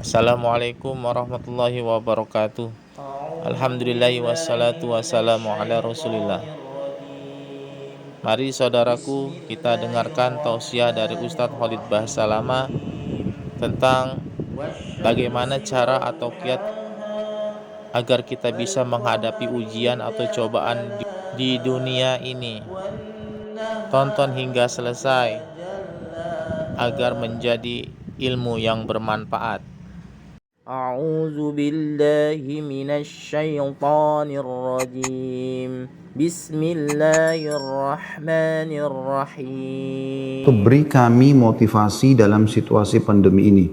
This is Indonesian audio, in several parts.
Assalamualaikum warahmatullahi wabarakatuh. Alhamdulillahi wassalatu wassalamu ala rasulillah. Mari saudaraku, kita dengarkan tausiah dari Ustadz Khalid Bahsalama tentang bagaimana cara atau kiat agar kita bisa menghadapi ujian atau cobaan di dunia ini. Tonton hingga selesai agar menjadi ilmu yang bermanfaat. أعوذ بالله من الشيطان الرجيم بسم الله الرحمن الرحيم. Beri kami motivasi dalam situasi pandemi ini.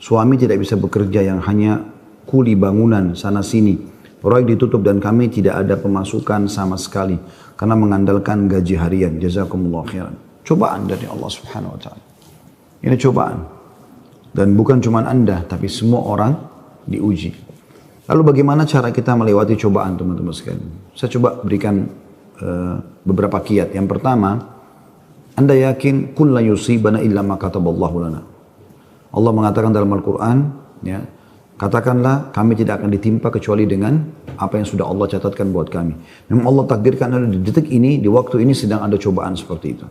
Suami tidak bisa bekerja, yang hanya kuli bangunan sana sini. Proyek ditutup dan kami tidak ada pemasukan sama sekali karena mengandalkan gaji harian. Jazakumullah khairan. Cobaan dari Allah Subhanahu wa taala. Ini cobaan. Dan bukan cuma Anda, tapi semua orang diuji. Lalu bagaimana cara kita melewati cobaan, teman-teman sekalian? Saya coba berikan beberapa kiat. Yang pertama, Anda yakin kulla yusibana illa ma kataballahu lana. Allah mengatakan dalam Al-Quran, ya, katakanlah kami tidak akan ditimpa kecuali dengan apa yang sudah Allah catatkan buat kami. Memang Allah takdirkan ada di detik ini, di waktu ini sedang ada cobaan seperti itu.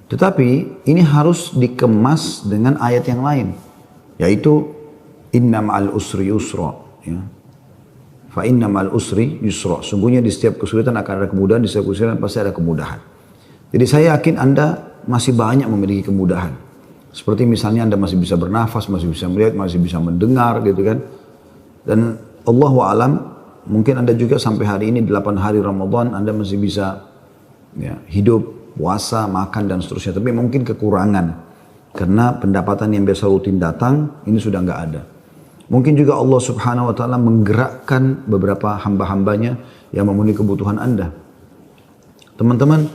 Tetapi ini harus dikemas dengan ayat yang lain, yaitu inna ma'al usri yusra, ya. Fa inna ma'al usri yusra. Sungguhnya di setiap kesulitan akan ada kemudahan, di setiap kesulitan pasti ada kemudahan. Jadi saya yakin Anda masih banyak memiliki kemudahan. Seperti misalnya Anda masih bisa bernafas, masih bisa melihat, masih bisa mendengar gitu kan. Dan Allahu alam, mungkin Anda juga sampai hari ini 8 hari Ramadan Anda masih bisa, ya, hidup, puasa, makan dan seterusnya. Tapi mungkin kekurangan karena pendapatan yang biasa rutin datang ini sudah nggak ada. Mungkin juga Allah Subhanahu wa taala menggerakkan beberapa hamba-hambanya yang memenuhi kebutuhan Anda. Teman-teman,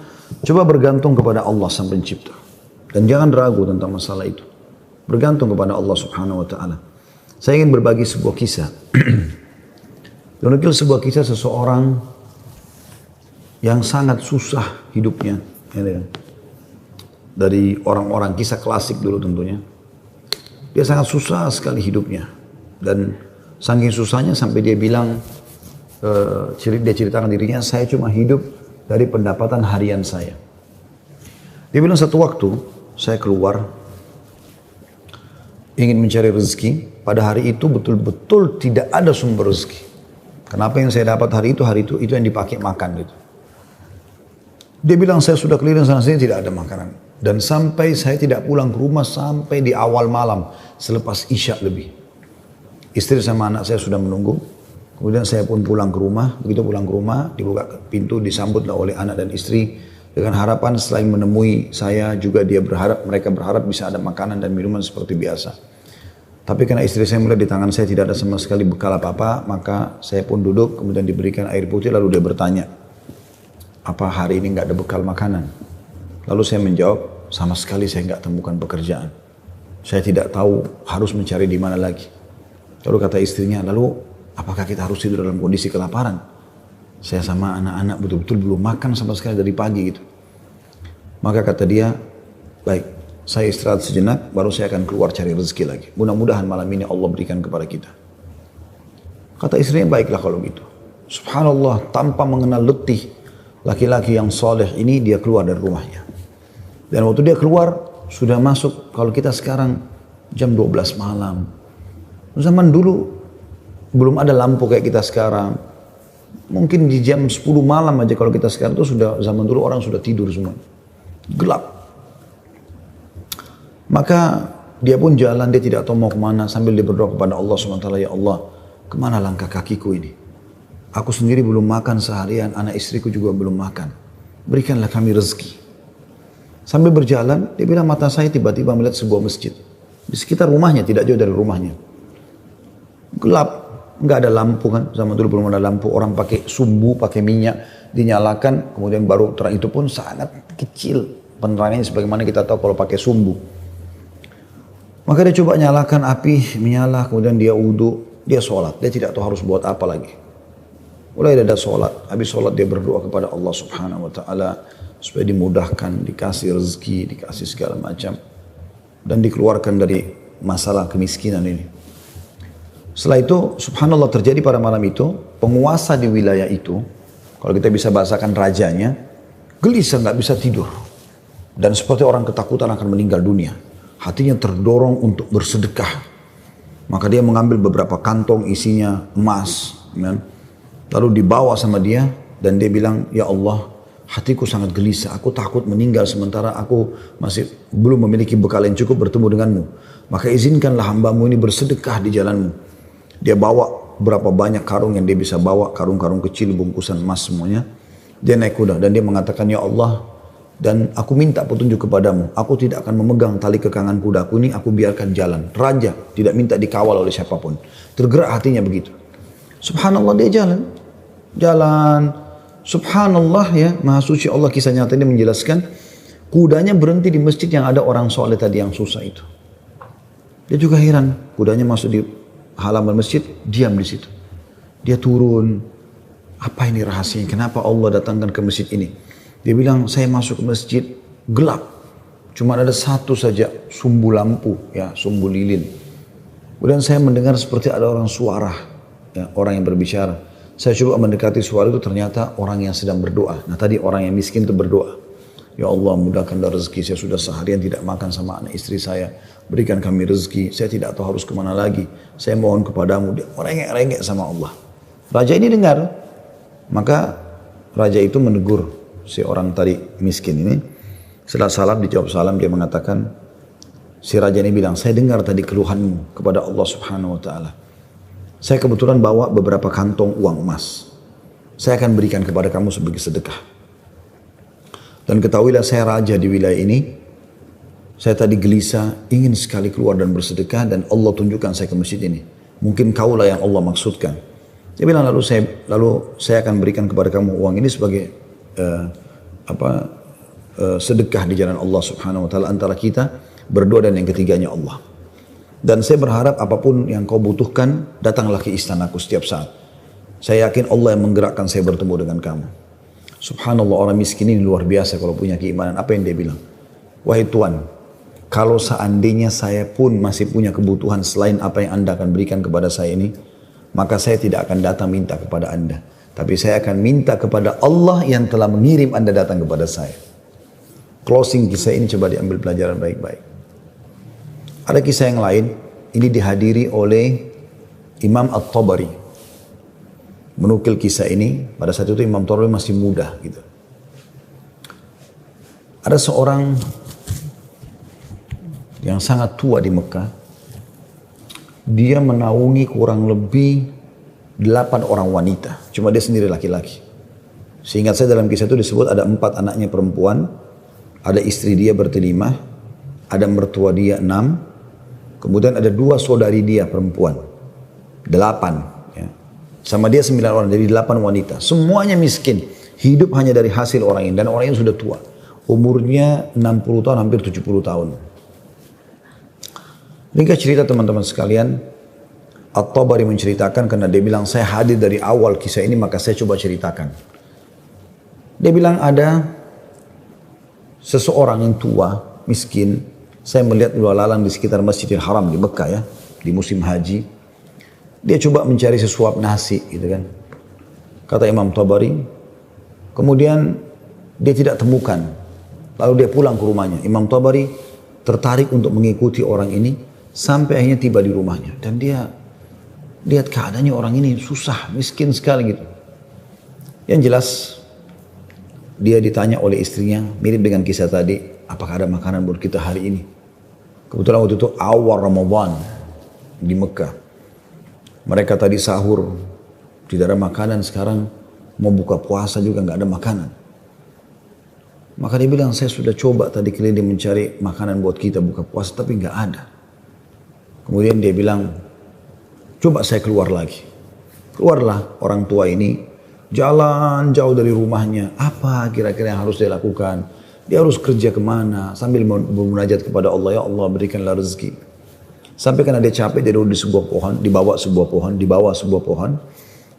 coba bergantung kepada Allah Sang Pencipta. Dan jangan ragu tentang masalah itu. Bergantung kepada Allah Subhanahu wa taala. Saya ingin berbagi sebuah kisah. Menukil sebuah kisah seseorang yang sangat susah hidupnya. Dari orang-orang kisah klasik dulu tentunya. Dia sangat susah sekali hidupnya. Dan saking susahnya sampai dia bilang, dia ceritakan dirinya, saya cuma hidup dari pendapatan harian saya. Dia bilang satu waktu saya keluar ingin mencari rezeki. Pada hari itu betul-betul tidak ada sumber rezeki. Kenapa yang saya dapat hari itu yang dipakai makan gitu. Dia bilang saya sudah keliling sana sini tidak ada makanan. Dan sampai saya tidak pulang ke rumah sampai di awal malam selepas Isya lebih. Istri sama anak saya sudah menunggu. Kemudian saya pun pulang ke rumah. Begitu pulang ke rumah, dibuka pintu, disambutlah oleh anak dan istri dengan harapan selain menemui saya juga mereka berharap bisa ada makanan dan minuman seperti biasa. Tapi karena istri saya melihat di tangan saya tidak ada sama sekali bekal apa-apa, maka saya pun duduk, kemudian diberikan air putih, lalu dia bertanya, apa hari ini nggak ada bekal makanan? Lalu saya menjawab, sama sekali saya nggak temukan pekerjaan. Saya tidak tahu harus mencari di mana lagi. Lalu kata istrinya, lalu apakah kita harus tidur dalam kondisi kelaparan? Saya sama anak-anak betul-betul belum makan sama sekali dari pagi gitu. Maka kata dia, baik, saya istirahat sejenak, baru saya akan keluar cari rezeki lagi. Mudah-mudahan malam ini Allah berikan kepada kita. Kata istrinya, baiklah kalau gitu. Subhanallah, tanpa mengenal letih, laki-laki yang soleh ini dia keluar dari rumahnya. Dan waktu dia keluar, sudah masuk, kalau kita sekarang jam 12 malam. Zaman dulu, belum ada lampu kayak kita sekarang. Mungkin di jam 10 malam aja kalau kita sekarang itu sudah, zaman dulu orang sudah tidur semua. Gelap. Maka dia pun jalan, dia tidak tahu mau kemana sambil dia berdoa kepada Allah SWT, ya Allah, kemana langkah kakiku ini? Aku sendiri belum makan seharian, anak istriku juga belum makan. Berikanlah kami rezeki. Sambil berjalan, dia bilang mata saya tiba-tiba melihat sebuah masjid. Di sekitar rumahnya, tidak jauh dari rumahnya. Gelap, nggak ada lampu kan. Zaman dulu belum ada lampu, orang pakai sumbu, pakai minyak, dinyalakan, kemudian baru terang. Itu pun sangat kecil penerangannya sebagaimana kita tahu kalau pakai sumbu. Maka dia coba nyalakan api, menyala, kemudian dia wudhu, dia sholat. Dia tidak tahu harus buat apa lagi. Mulai ada sholat, habis sholat dia berdoa kepada Allah Subhanahu wa taala supaya dimudahkan, dikasih rezeki, dikasih segala macam dan dikeluarkan dari masalah kemiskinan ini. Setelah itu subhanallah terjadi pada malam itu, penguasa di wilayah itu, kalau kita bisa bahasakan rajanya, gelisah nggak bisa tidur. Dan seperti orang ketakutan akan meninggal dunia. Hatinya terdorong untuk bersedekah. Maka dia mengambil beberapa kantong isinya emas. Ya. Lalu dibawa sama dia dan dia bilang, ya Allah, hatiku sangat gelisah. Aku takut meninggal sementara aku masih belum memiliki bekal yang cukup bertemu denganmu. Maka izinkanlah hambamu ini bersedekah di jalanmu. Dia bawa berapa banyak karung yang dia bisa bawa. Karung-karung kecil, bungkusan emas semuanya. Dia naik kuda dan dia mengatakan, ya Allah, dan aku minta petunjuk kepadamu. Aku tidak akan memegang tali kekangan kudaku ini, aku biarkan jalan. Raja tidak minta dikawal oleh siapapun. Tergerak hatinya begitu. Subhanallah dia jalan. Jalan. Subhanallah ya, Maha Suci Allah, kisah nyata ini menjelaskan. Kudanya berhenti di masjid yang ada orang soleh tadi yang susah itu. Dia juga heran. Kudanya masuk di halaman masjid, diam di situ. Dia turun. Apa ini rahasianya? Kenapa Allah datangkan ke masjid ini? Dia bilang, saya masuk ke masjid gelap. Cuma ada satu saja sumbu lampu, ya, sumbu lilin. Kemudian saya mendengar seperti ada orang suara, ya, orang yang berbicara. Saya coba mendekati suara itu, ternyata orang yang sedang berdoa. Nah tadi orang yang miskin itu berdoa. Ya Allah, mudahkanlah rezeki, saya sudah seharian tidak makan sama anak istri saya. Berikan kami rezeki, saya tidak tahu harus kemana lagi. Saya mohon kepadamu. Dia rengek-rengek sama Allah. Raja ini dengar. Maka raja itu menegur si orang tadi miskin ini. Setelah salam, dijawab salam, dia mengatakan, si raja ini bilang, saya dengar tadi keluhanmu kepada Allah subhanahu wa ta'ala. Saya kebetulan bawa beberapa kantong uang emas. Saya akan berikan kepada kamu sebagai sedekah. Dan ketahuilah saya raja di wilayah ini. Saya tadi gelisah, ingin sekali keluar dan bersedekah, dan Allah tunjukkan saya ke masjid ini. Mungkin kaulah yang Allah maksudkan. Dia bilang, lalu saya akan berikan kepada kamu uang ini sebagai sedekah di jalan Allah subhanahu wa ta'ala antara kita berdoa, dan yang ketiganya Allah. Dan saya berharap apapun yang kau butuhkan, datanglah ke istanaku setiap saat. Saya yakin Allah yang menggerakkan saya bertemu dengan kamu. Subhanallah, orang miskin ini luar biasa kalau punya keimanan. Apa yang dia bilang? Wahai Tuhan, kalau seandainya saya pun masih punya kebutuhan selain apa yang Anda akan berikan kepada saya ini, maka saya tidak akan datang minta kepada Anda. Tapi saya akan minta kepada Allah yang telah mengirim Anda datang kepada saya. Closing kisah ini coba diambil pelajaran baik-baik. Ada kisah yang lain, ini dihadiri oleh Imam At-Tabari. Menukil kisah ini, pada saat itu Imam Tabari masih muda gitu. Ada seorang yang sangat tua di Mekah. Dia menaungi kurang lebih 8 orang wanita. Cuma dia sendiri laki-laki. Seingat saya dalam kisah itu disebut ada 4 anaknya perempuan. Ada istri dia bertelima. Ada mertua dia 6. Kemudian ada 2 saudari dia perempuan. 8. Ya. Sama dia 9 orang. Jadi 8 wanita. Semuanya miskin. Hidup hanya dari hasil orang ini. Dan orang ini sudah tua. Umurnya 60 tahun, hampir 70 tahun. Ringkas cerita teman-teman sekalian, At-Tabari menceritakan karena dia bilang, saya hadir dari awal kisah ini maka saya coba ceritakan. Dia bilang ada seseorang yang tua, miskin, saya melihat lalu lalang di sekitar Masjidil Haram di Mekah ya, di musim haji. Dia coba mencari sesuap nasi gitu kan. Kata Imam Tabari, kemudian dia tidak temukan. Lalu dia pulang ke rumahnya. Imam Tabari tertarik untuk mengikuti orang ini. Sampai akhirnya tiba di rumahnya. Dan dia lihat keadaannya orang ini susah, miskin sekali gitu. Yang jelas, dia ditanya oleh istrinya, mirip dengan kisah tadi, apakah ada makanan buat kita hari ini? Kebetulan waktu itu awal Ramadan di Mekah. Mereka tadi sahur, tidak ada makanan, sekarang mau buka puasa juga nggak ada makanan. Maka dia bilang, saya sudah coba tadi keliling mencari makanan buat kita buka puasa, tapi nggak ada. Kemudian dia bilang, coba saya keluar lagi. Keluarlah orang tua ini, jalan jauh dari rumahnya. Apa kira-kira yang harus dia lakukan? Dia harus kerja kemana? Sambil bermunajat kepada Allah, ya Allah berikanlah rezeki. Sampai karena dia capek, dia duduk di sebuah pohon, dibawa sebuah pohon.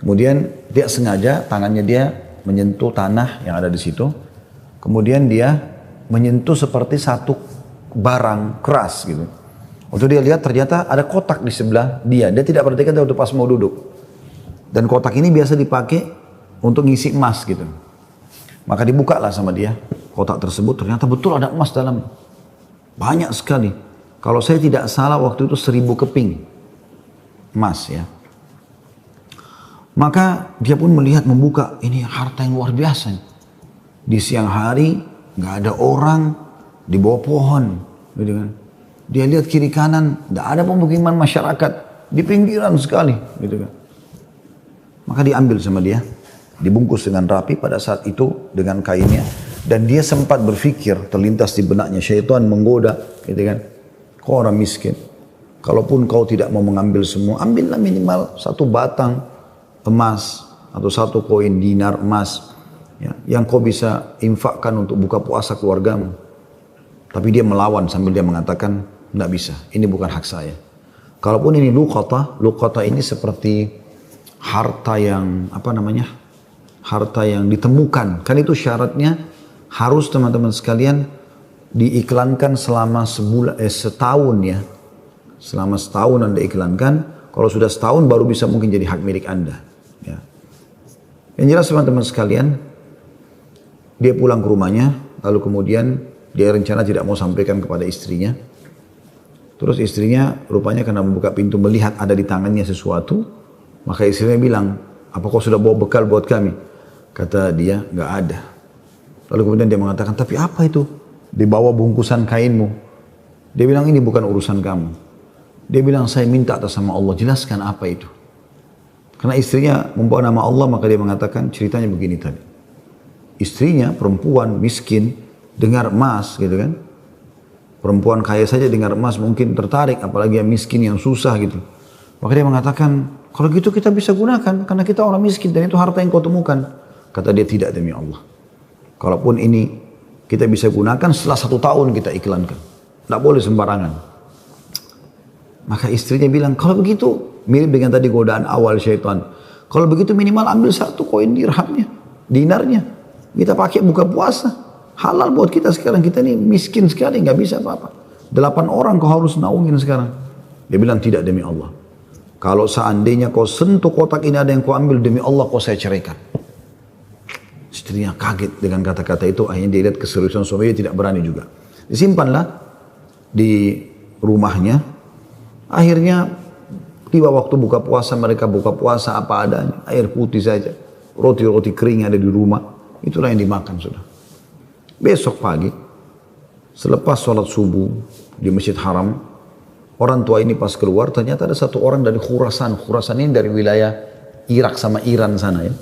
Kemudian dia sengaja, tangannya dia menyentuh tanah yang ada di situ. Kemudian dia menyentuh seperti satu barang keras gitu. Waktu dia lihat ternyata ada kotak di sebelah dia. Dia tidak perhatikan waktu pas mau duduk. Dan kotak ini biasa dipakai untuk ngisi emas gitu. Maka dibuka lah sama dia. Kotak tersebut ternyata betul ada emas dalam. Banyak sekali. Kalau saya tidak salah waktu itu 1000 keping emas ya. Maka dia pun melihat membuka, ini harta yang luar biasa. Di siang hari nggak ada orang di bawah pohon, gitu kan. Dia lihat kiri kanan, nggak ada pemukiman masyarakat di pinggiran sekali, gitu kan. Maka diambil sama dia, dibungkus dengan rapi pada saat itu dengan kainnya. Dan dia sempat berpikir, terlintas di benaknya, syaitan menggoda, gitu kan. Kau orang miskin, kalaupun kau tidak mau mengambil semua, ambillah minimal 1 batang emas atau 1 koin dinar emas ya, yang kau bisa infakkan untuk buka puasa keluargamu. Tapi dia melawan sambil dia mengatakan, tidak bisa, ini bukan hak saya. Kalaupun ini luqata ini seperti harta yang harta yang ditemukan. Kan itu syaratnya harus teman-teman sekalian diiklankan selama setahun ya. Selama setahun Anda iklankan, kalau sudah setahun baru bisa mungkin jadi hak milik Anda. Ya. Yang jelas teman-teman sekalian, dia pulang ke rumahnya, lalu kemudian dia rencana tidak mau sampaikan kepada istrinya. Terus istrinya rupanya karena membuka pintu melihat ada di tangannya sesuatu, maka istrinya bilang, apa kau sudah bawa bekal buat kami? Kata dia, nggak ada. Lalu kemudian dia mengatakan, tapi apa itu? Di bawah bungkusan kainmu. Dia bilang, ini bukan urusan kamu. Dia bilang, saya minta atas nama Allah, jelaskan apa itu. Karena istrinya membawa nama Allah, maka dia mengatakan ceritanya begini tadi. Istrinya perempuan miskin, dengar emas gitu kan. Perempuan kaya saja dengar emas mungkin tertarik, apalagi yang miskin yang susah gitu. Maka dia mengatakan, kalau gitu kita bisa gunakan, karena kita orang miskin dan itu harta yang kau temukan. Kata dia, tidak demi Allah. Kalaupun ini kita bisa gunakan setelah 1 tahun kita iklankan. Tidak boleh sembarangan. Maka istrinya bilang, kalau begitu, mirip dengan tadi godaan awal syaitan. Kalau begitu minimal ambil 1 koin dirhamnya, dinarnya. Kita pakai buka puasa. Halal buat kita sekarang. Kita ini miskin sekali, nggak bisa apa-apa. 8 orang kau harus naungin sekarang. Dia bilang, tidak demi Allah. Kalau seandainya kau sentuh kotak ini ada yang kau ambil, demi Allah kau saya ceraikan. Istrinya kaget dengan kata-kata itu. Akhirnya dia lihat keseriusan suami, dia tidak berani juga. Disimpanlah di rumahnya. Akhirnya tiba waktu buka puasa, mereka buka puasa apa adanya. Air putih saja. Roti-roti kering ada di rumah. Itulah yang dimakan sudah. Besok pagi, selepas sholat subuh di Masjid Haram, orang tua ini pas keluar, ternyata ada 1 orang dari Khurasan. Khurasan ini dari wilayah Irak sama Iran sana ya.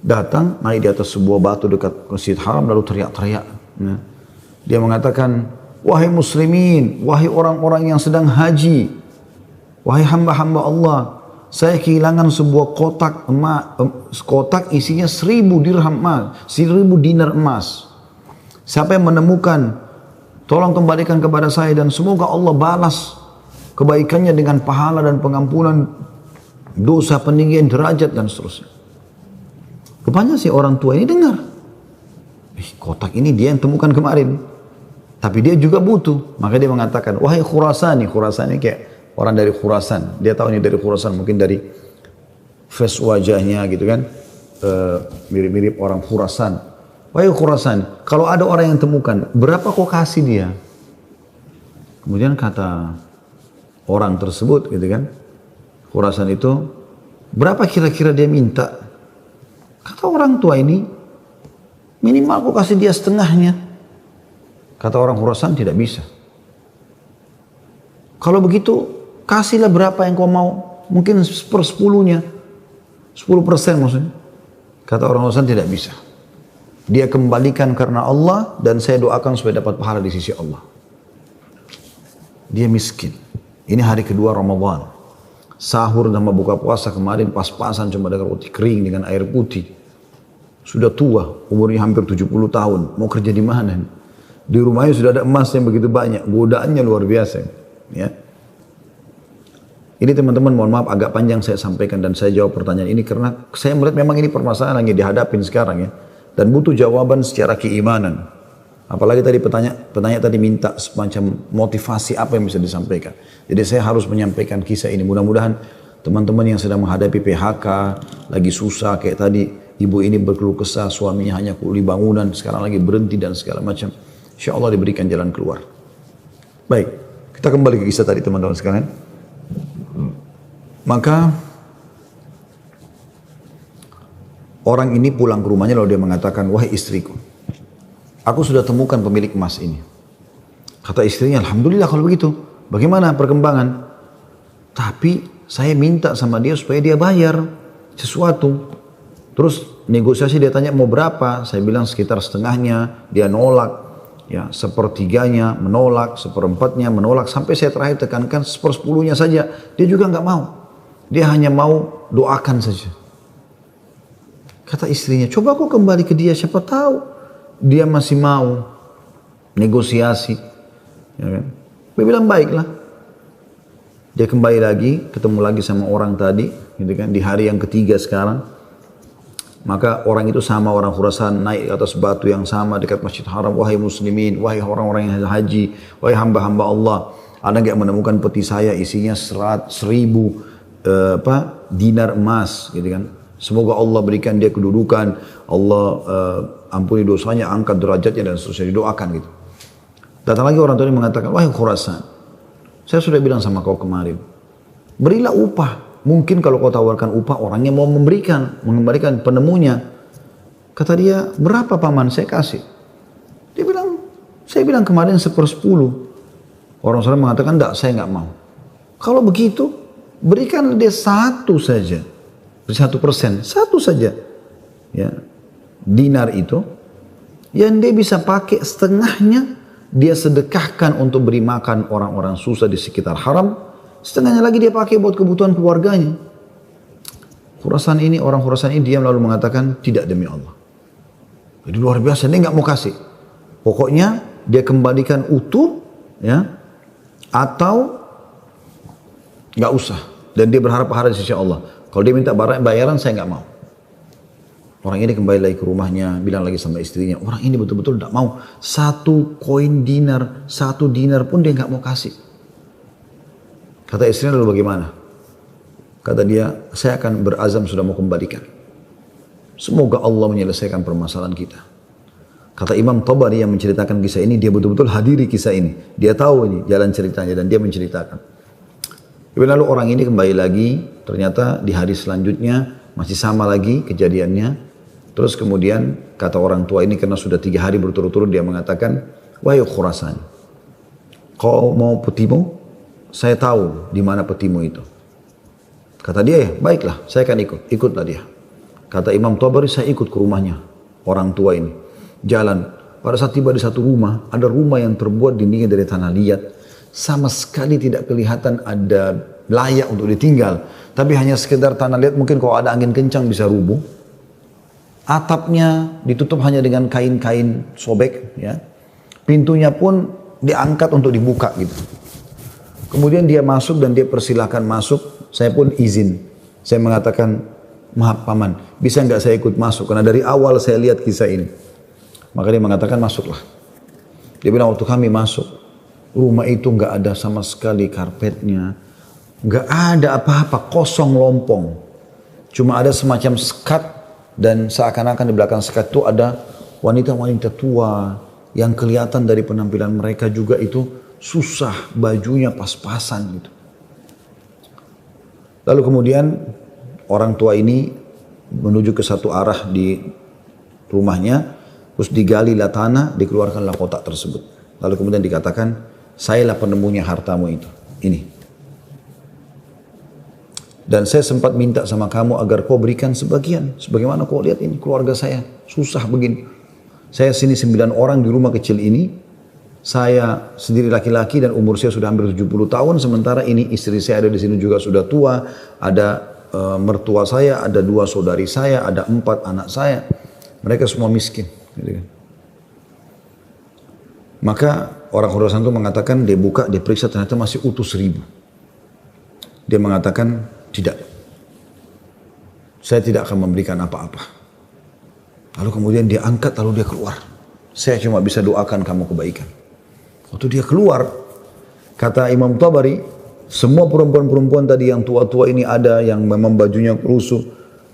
Datang, naik di atas sebuah batu dekat Masjid Haram, lalu teriak-teriak. Nah, dia mengatakan, wahai muslimin, wahai orang-orang yang sedang haji, wahai hamba-hamba Allah, saya kehilangan sebuah kotak emas, kotak isinya 1000 dirham emas, 1000 dinar emas. Siapa yang menemukan, tolong kembalikan kepada saya dan semoga Allah balas kebaikannya dengan pahala dan pengampunan dosa, peninggian derajat dan seterusnya. Rupanya si orang tua ini dengar, kotak ini dia yang temukan kemarin, tapi dia juga butuh. Maka dia mengatakan, wahai Khurasani, Khurasani kayak orang dari Khurasan. Dia tahu ini dari Khurasan, mungkin dari face wajahnya gitu kan, mirip-mirip orang Khurasan. Wahai Khurasan, kalau ada orang yang temukan, berapa kau kasih dia? Kemudian kata orang tersebut gitu kan, Khurasan itu, berapa kira-kira dia minta? Kata orang tua ini, minimal kau kasih dia setengahnya. Kata orang Khurasan, tidak bisa. Kalau begitu, kasihlah berapa yang kau mau. Mungkin 1/10-nya. 10% maksudnya. Kata orang Khurasan, tidak bisa. Dia kembalikan karena Allah dan saya doakan supaya dapat pahala di sisi Allah. Dia miskin. Ini hari kedua Ramadan. Sahur dan buka puasa kemarin pas-pasan cuma dengan roti kering dengan air putih. Sudah tua, umurnya hampir 70 tahun. Mau kerja di mana? Di rumahnya sudah ada emas yang begitu banyak. Godaannya luar biasa. Ya. Ini teman-teman mohon maaf agak panjang saya sampaikan dan saya jawab pertanyaan ini karena saya melihat memang ini permasalahan yang dihadapin sekarang ya. Dan butuh jawaban secara keimanan. Apalagi tadi penanya tadi minta semacam motivasi apa yang bisa disampaikan. Jadi saya harus menyampaikan kisah ini. Mudah-mudahan teman-teman yang sedang menghadapi PHK, lagi susah kayak tadi, ibu ini berkeluh kesah, suaminya hanya kuli bangunan, sekarang lagi berhenti dan segala macam. Insya Allah diberikan jalan keluar. Baik, kita kembali ke kisah tadi teman-teman sekalian. Maka orang ini pulang ke rumahnya lalu dia mengatakan, wahai istriku, aku sudah temukan pemilik emas ini. Kata istrinya, alhamdulillah kalau begitu. Bagaimana perkembangan? Tapi saya minta sama dia supaya dia bayar sesuatu. Terus negosiasi dia tanya mau berapa? Saya bilang sekitar setengahnya. Dia nolak. Ya, sepertiganya menolak, seperempatnya menolak. Sampai saya terakhir tekankan sepersepuluhnya saja. Dia juga nggak mau. Dia hanya mau doakan saja. Kata istrinya, coba aku kembali ke dia, siapa tahu dia masih mau negosiasi. Ya kan? Dia bilang baiklah. Dia kembali lagi, ketemu lagi sama orang tadi, gitu kan, di hari yang ketiga sekarang. Maka orang itu sama orang Khurasan naik ke atas batu yang sama dekat Masjid Haram. Wahai muslimin, wahai orang-orang yang haji, wahai hamba-hamba Allah, ada nggak menemukan peti saya isinya 1.000 dinar emas, gitu kan? Semoga Allah berikan dia kedudukan, Allah ampuni dosanya, angkat derajatnya dan seterusnya, didoakan gitu. Datang lagi orang tua ini mengatakan, wahai Khurasan, saya sudah bilang sama kau kemarin, berilah upah. Mungkin kalau kau tawarkan upah, orangnya mau mengembalikan penemunya. Kata dia, berapa paman saya kasih? Dia bilang, saya bilang kemarin 1/10. Orang sana mengatakan, enggak, saya enggak mau. Kalau begitu, berikan dia 1 saja. 1%, 1 saja. Ya, dinar itu, yang dia bisa pakai setengahnya, dia sedekahkan untuk beri makan orang-orang susah di sekitar haram. Setengahnya lagi dia pakai buat kebutuhan keluarganya. Orang Khurasan ini diam lalu mengatakan, tidak demi Allah. Jadi luar biasa, dia nggak mau kasih. Pokoknya dia kembalikan utuh, ya, atau nggak usah. Dan dia berharap pahala di sisi Allah. Kalau dia minta bayaran, saya nggak mau. Orang ini kembali lagi ke rumahnya, bilang lagi sama istrinya, orang ini betul-betul tidak mau. 1 koin dinar, 1 dinar pun dia nggak mau kasih. Kata istrinya, lalu bagaimana? Kata dia, saya akan berazam sudah mau kembalikan. Semoga Allah menyelesaikan permasalahan kita. Kata Imam Tabari yang menceritakan kisah ini, dia betul-betul hadiri kisah ini. Dia tahu ini jalan ceritanya dan dia menceritakan. Lalu orang ini kembali lagi, ternyata di hari selanjutnya masih sama lagi kejadiannya. Terus kemudian kata orang tua ini karena sudah 3 hari berturut-turut dia mengatakan, wahai Khurasan, kau mau petimu? Saya tahu di mana petimu itu. Kata dia, ya baiklah, saya akan ikut. Ikutlah dia. Kata Imam Tabari, saya ikut ke rumahnya orang tua ini. Jalan. Pada saat tiba di satu rumah, ada rumah yang terbuat dindingnya dari tanah liat. Sama sekali tidak kelihatan ada layak untuk ditinggal. Tapi hanya sekedar tanah liat, mungkin kalau ada angin kencang bisa rubuh. Atapnya ditutup hanya dengan kain-kain sobek. Ya. Pintunya pun diangkat untuk dibuka gitu. Kemudian dia masuk dan dia persilahkan masuk. Saya pun izin. Saya mengatakan, maaf paman, bisa nggak saya ikut masuk? Karena dari awal saya lihat kisah ini. Maka dia mengatakan, masuklah. Dia bilang, waktu kami masuk, rumah itu nggak ada sama sekali karpetnya. Nggak ada apa-apa, kosong lompong. Cuma ada semacam sekat dan seakan-akan di belakang sekat itu ada wanita-wanita tua yang kelihatan dari penampilan mereka juga itu susah, bajunya pas-pasan gitu. Lalu kemudian orang tua ini menuju ke satu arah di rumahnya, terus digalilah tanah, dikeluarkanlah kotak tersebut. Lalu kemudian dikatakan, sayalah penemunya hartamu itu, ini. Dan saya sempat minta sama kamu agar kau berikan sebagian. Sebagaimana kau lihat ini keluarga saya, susah begini. Saya sini 9 orang di rumah kecil ini. Saya sendiri laki-laki dan umur saya sudah hampir 70 tahun. Sementara ini istri saya ada di sini juga sudah tua. Ada mertua saya, ada 2 saudari saya, ada 4 anak saya. Mereka semua miskin. Gitu kan. Maka orang Khurasan itu mengatakan, dia buka, dia periksa, ternyata masih utuh 1.000. Dia mengatakan, tidak. Saya tidak akan memberikan apa-apa. Lalu kemudian dia angkat, lalu dia keluar. Saya cuma bisa doakan kamu kebaikan. Waktu dia keluar, kata Imam Tabari, semua perempuan-perempuan tadi yang tua-tua ini ada yang memang bajunya lusuh,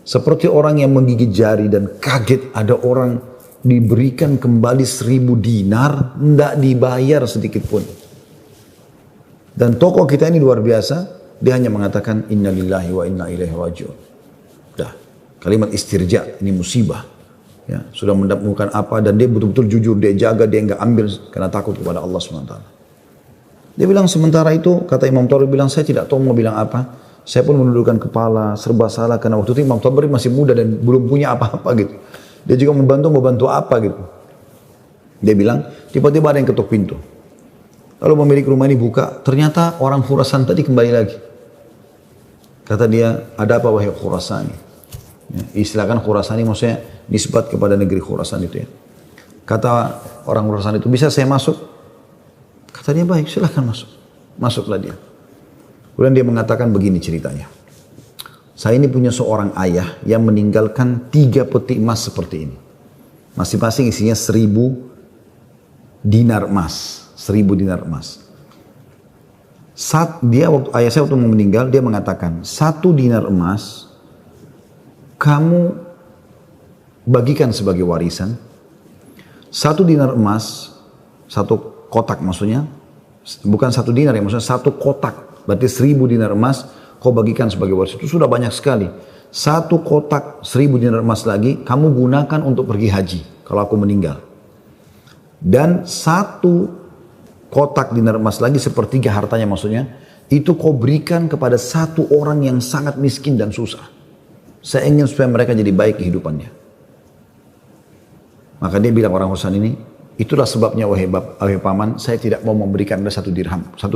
seperti orang yang menggigit jari dan kaget ada orang diberikan kembali 1000 dinar, tidak dibayar sedikit pun. Dan tokoh kita ini luar biasa, dia hanya mengatakan inna lillahi wa inna ilaihi raji'un. Dah, kalimat istirja, ini musibah. Ya, sudah mendapatkan apa dan dia betul-betul jujur, dia jaga, dia enggak ambil karena takut kepada Allah SWT. Dia bilang sementara itu, kata Imam Tabari bilang, saya tidak tahu mau bilang apa. Saya pun menundukkan kepala, serba salah karena waktu itu Imam Tabari masih muda dan belum punya apa-apa gitu. Dia juga membantu apa gitu. Dia bilang, tiba-tiba ada yang ketuk pintu. Lalu pemilik rumah ini buka, ternyata orang Khurasan tadi kembali lagi. Kata dia, ada apa wahai Khurasani? Ya, istilahkan Khurasani maksudnya nisbat kepada negeri Khurasan itu ya. Kata orang Khurasan itu, bisa saya masuk? Kata dia, baik silahkan masuk. Masuklah dia. Kemudian dia mengatakan begini ceritanya. Saya ini punya seorang ayah yang meninggalkan 3 peti emas seperti ini. Masing-masing isinya 1000 dinar emas. 1000 dinar emas. Saat dia, waktu ayah saya waktu meninggal, dia mengatakan, 1 dinar emas kamu bagikan sebagai warisan. 1 dinar emas, 1 kotak maksudnya, bukan 1 dinar ya, maksudnya 1 kotak, berarti 1000 dinar emas, kau bagikan sebagai warisan. Itu sudah banyak sekali. 1 kotak 1000 dinar emas lagi, kamu gunakan untuk pergi haji, kalau aku meninggal. Dan 1 kotak dinar emas lagi, sepertiga hartanya maksudnya, itu kau berikan kepada 1 orang yang sangat miskin dan susah. Saya ingin supaya mereka jadi baik kehidupannya. Maka dia bilang orang Husain ini, itulah sebabnya wahai paman, saya tidak mau memberikan Anda 1 dirham, 1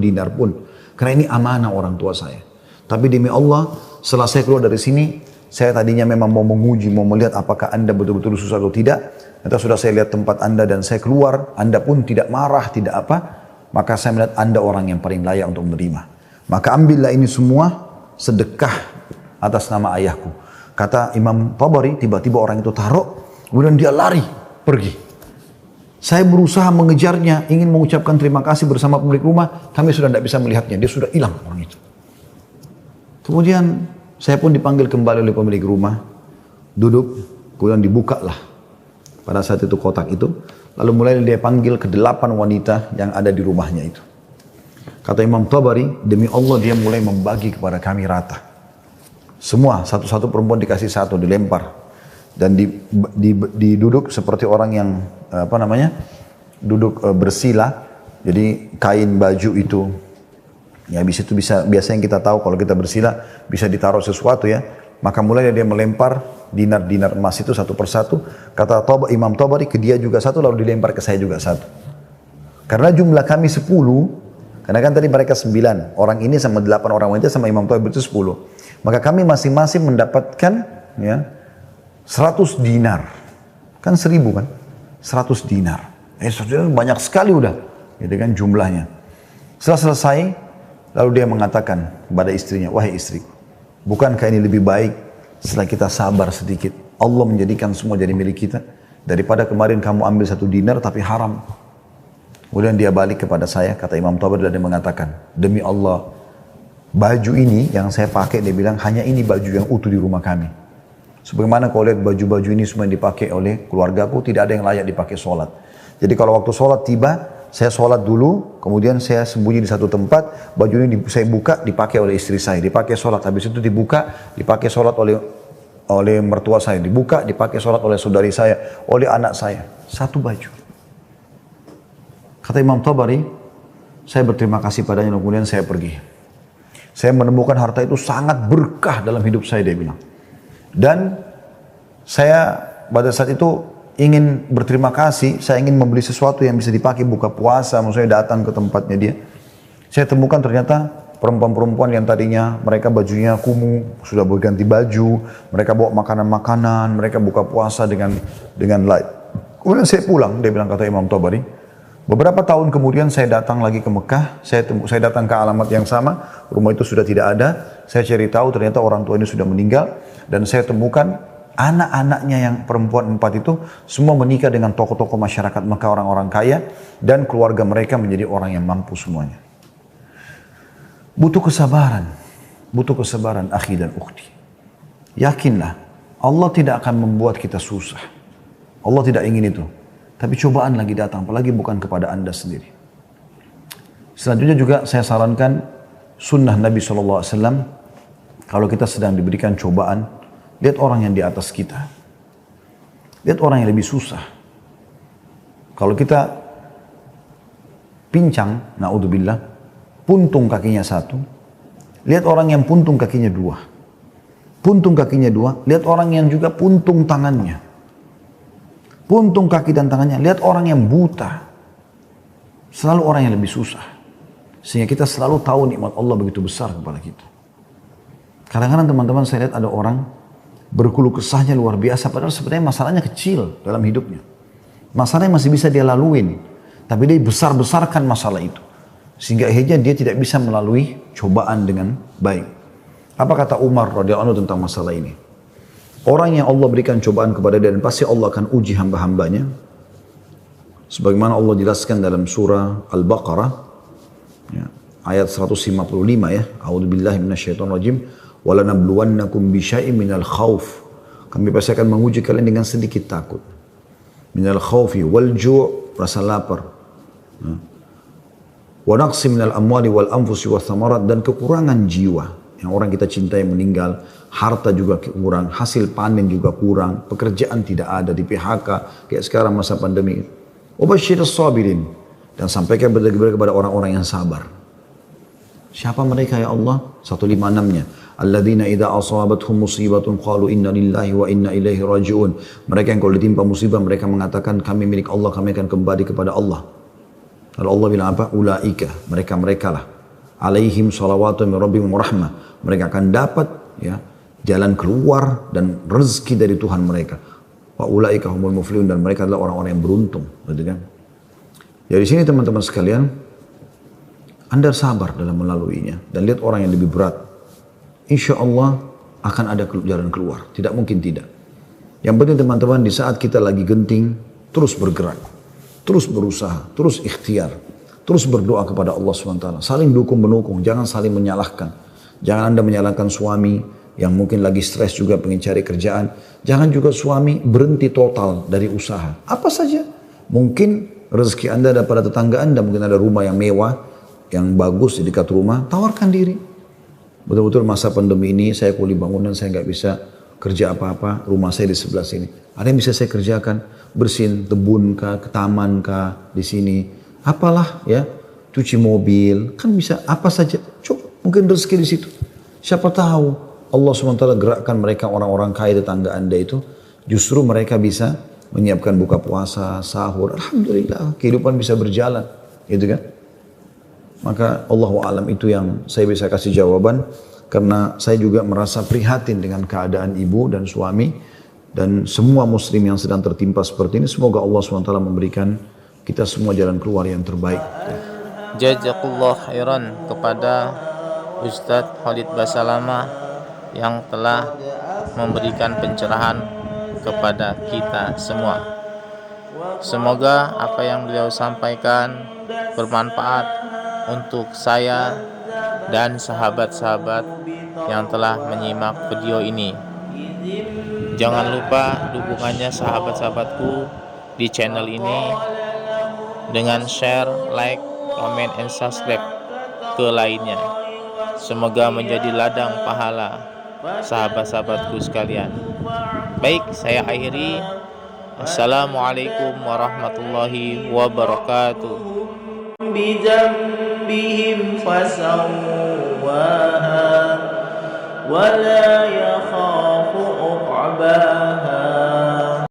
dinar pun. Karena ini amanah orang tua saya. Tapi demi Allah, setelah saya keluar dari sini, saya tadinya memang mau menguji, mau melihat apakah Anda betul-betul susah atau tidak. Ternyata sudah saya lihat tempat Anda dan saya keluar, Anda pun tidak marah, tidak apa. Maka saya melihat Anda orang yang paling layak untuk menerima. Maka ambillah ini semua sedekah atas nama ayahku. Kata Imam Tabari, tiba-tiba orang itu taruh, kemudian dia lari, pergi. Saya berusaha mengejarnya, ingin mengucapkan terima kasih bersama pemilik rumah, kami sudah tidak bisa melihatnya, dia sudah hilang orang itu. Kemudian saya pun dipanggil kembali oleh pemilik rumah, duduk, kemudian dibukalah pada saat itu kotak itu, lalu mulai dia panggil ke-8 wanita yang ada di rumahnya itu. Kata Imam Tabari, demi Allah dia mulai membagi kepada kami rata. Semua, satu-satu perempuan dikasih 1, dilempar. Dan diduduk seperti orang yang duduk bersila. Jadi kain baju itu, ya habis itu biasanya kita tahu kalau kita bersila bisa ditaruh sesuatu ya. Maka mulai dia melempar dinar-dinar emas itu satu persatu. Kata Imam Tabari, ke dia juga 1, lalu dilempar ke saya juga 1. Karena jumlah kami 10, karena kan tadi mereka 9, orang ini sama 8 orang wanita sama Imam Tabari itu 10. Maka kami masing-masing mendapatkan ya 100 dinar. Kan 1000 kan? 100 dinar. 100 dinar banyak sekali udah. Gitu kan jumlahnya. Setelah selesai, lalu dia mengatakan kepada istrinya, wahai istriku, bukankah ini lebih baik setelah kita sabar sedikit, Allah menjadikan semua jadi milik kita, daripada kemarin kamu ambil 1 dinar tapi haram. Kemudian dia balik kepada saya, kata Imam Tabari, dan dia mengatakan, demi Allah, baju ini yang saya pakai, dia bilang, hanya ini baju yang utuh di rumah kami. Sebagaimana kau lihat baju-baju ini semua yang dipakai oleh keluargaku, tidak ada yang layak dipakai sholat. Jadi kalau waktu sholat tiba, saya sholat dulu, kemudian saya sembunyi di satu tempat, baju ini saya buka, dipakai oleh istri saya, dipakai sholat. Habis itu dibuka, dipakai sholat oleh mertua saya, dibuka, dipakai sholat oleh saudari saya, oleh anak saya. 1 baju. Kata Imam Tabari, saya berterima kasih padanya, kemudian saya pergi. Saya menemukan harta itu sangat berkah dalam hidup saya, dia bilang. Dan saya pada saat itu ingin berterima kasih, saya ingin membeli sesuatu yang bisa dipakai buka puasa, maksudnya datang ke tempatnya dia. Saya temukan ternyata perempuan-perempuan yang tadinya mereka bajunya kumuh, sudah berganti baju, mereka bawa makanan-makanan, mereka buka puasa dengan light. Kemudian saya pulang, dia bilang, kata Imam Tabari, beberapa tahun kemudian saya datang lagi ke Mekah, saya datang ke alamat yang sama, rumah itu sudah tidak ada, saya cari tahu ternyata orang tua ini sudah meninggal, dan saya temukan Anak-anaknya yang perempuan 4 itu semua menikah dengan tokoh-tokoh masyarakat Mekah, orang-orang kaya, dan keluarga mereka menjadi orang yang mampu semuanya. Butuh kesabaran akhi dan ukhti. Yakinlah, Allah tidak akan membuat kita susah. Allah tidak ingin itu. Tapi cobaan lagi datang, apalagi bukan kepada Anda sendiri. Selanjutnya juga saya sarankan sunnah Nabi SAW, kalau kita sedang diberikan cobaan, lihat orang yang di atas kita. Lihat orang yang lebih susah. Kalau kita pincang, na'udzubillah, puntung kakinya 1, lihat orang yang puntung kakinya 2. Puntung kakinya 2, lihat orang yang juga puntung tangannya. Puntung kaki dan tangannya, lihat orang yang buta. Selalu orang yang lebih susah. Sehingga kita selalu tahu nikmat Allah begitu besar kepada kita. Kadang-kadang teman-teman saya lihat ada orang berkeluh kesahnya luar biasa, padahal sebenarnya masalahnya kecil dalam hidupnya. Masalahnya masih bisa dia laluin, tapi dia besar-besarkan masalah itu. Sehingga akhirnya dia tidak bisa melalui cobaan dengan baik. Apa kata Umar radhiyallahu anhu tentang masalah ini? Orang yang Allah berikan cobaan kepada dia, dan pasti Allah akan uji hamba-hambanya. Sebagaimana Allah jelaskan dalam surah Al-Baqarah, ya, ayat 155 ya. A'udzubillahi minasyaitonirrajim. وَلَنَبْلُوَنَّكُمْ بِشَيْءٍ مِنَ الْخَوْفِ. Kami pasti akan menguji kalian dengan sedikit takut. Minal khawfi wal ju', rasa lapar. Wa naqsi minal amwali wal anfusi wath thamarat, dan kekurangan jiwa. Yang orang kita cintai meninggal, harta juga kurang, hasil panen juga kurang, pekerjaan tidak ada, di PHK kayak sekarang masa pandemi. Wa basyirus sabirin, dan sampaikan berita-berita kepada orang-orang yang sabar. Siapa mereka ya Allah? 156-nya. Alladzina idza asabathum musibatun qalu inna lillahi wa inna ilaihi raji'un. Mereka yang kalau ditimpa musibah mereka mengatakan kami milik Allah, kami akan kembali kepada Allah. Lalu Allah bilang apa? Ulaika, mereka lah. Alaihim salawatu min rabbihim rahmah. Mereka akan dapat ya jalan keluar dan rezeki dari Tuhan mereka. Wa ulaika humul muflihun, dan mereka adalah orang-orang yang beruntung, gitu kan? Jadi sini teman-teman sekalian, Anda sabar dalam melaluinya dan lihat orang yang lebih berat. Insya Allah akan ada jalan keluar. Tidak mungkin tidak. Yang penting teman-teman, di saat kita lagi genting, terus bergerak. Terus berusaha, terus ikhtiar. Terus berdoa kepada Allah SWT. Saling dukung-menukung, jangan saling menyalahkan. Jangan Anda menyalahkan suami yang mungkin lagi stres juga pengen cari kerjaan. Jangan juga suami berhenti total dari usaha. Apa saja. Mungkin rezeki Anda ada pada tetangga Anda, mungkin ada rumah yang mewah, yang bagus di dekat rumah, tawarkan diri. Betul-betul masa pandemi ini saya kuli bangunan, saya nggak bisa kerja apa-apa, rumah saya di sebelah sini. Ada yang bisa saya kerjakan, bersihin kebun kah, ke taman kah, di sini. Apalah ya, cuci mobil, kan bisa apa saja. Coba, mungkin rezeki di situ. Siapa tahu Allah SWT gerakkan mereka orang-orang kaya tetangga Anda itu, justru mereka bisa menyiapkan buka puasa, sahur. Alhamdulillah, kehidupan bisa berjalan, gitu kan? Maka Allahu a'lam itu yang saya bisa kasih jawaban, karena saya juga merasa prihatin dengan keadaan ibu dan suami dan semua muslim yang sedang tertimpa seperti ini. Semoga Allah SWT memberikan kita semua jalan keluar yang terbaik. Jazakallah khairan kepada Ustadz Khalid Basalamah yang telah memberikan pencerahan kepada kita semua. Semoga apa yang beliau sampaikan bermanfaat untuk saya dan sahabat-sahabat yang telah menyimak video ini. Jangan lupa dukungannya sahabat-sahabatku di channel ini dengan share, like, comment, and subscribe ke lainnya. Semoga menjadi ladang pahala sahabat-sahabatku sekalian. Baik, saya akhiri. Assalamualaikum warahmatullahi wabarakatuh. بجنبهم فسواها ولا يخاف عقباها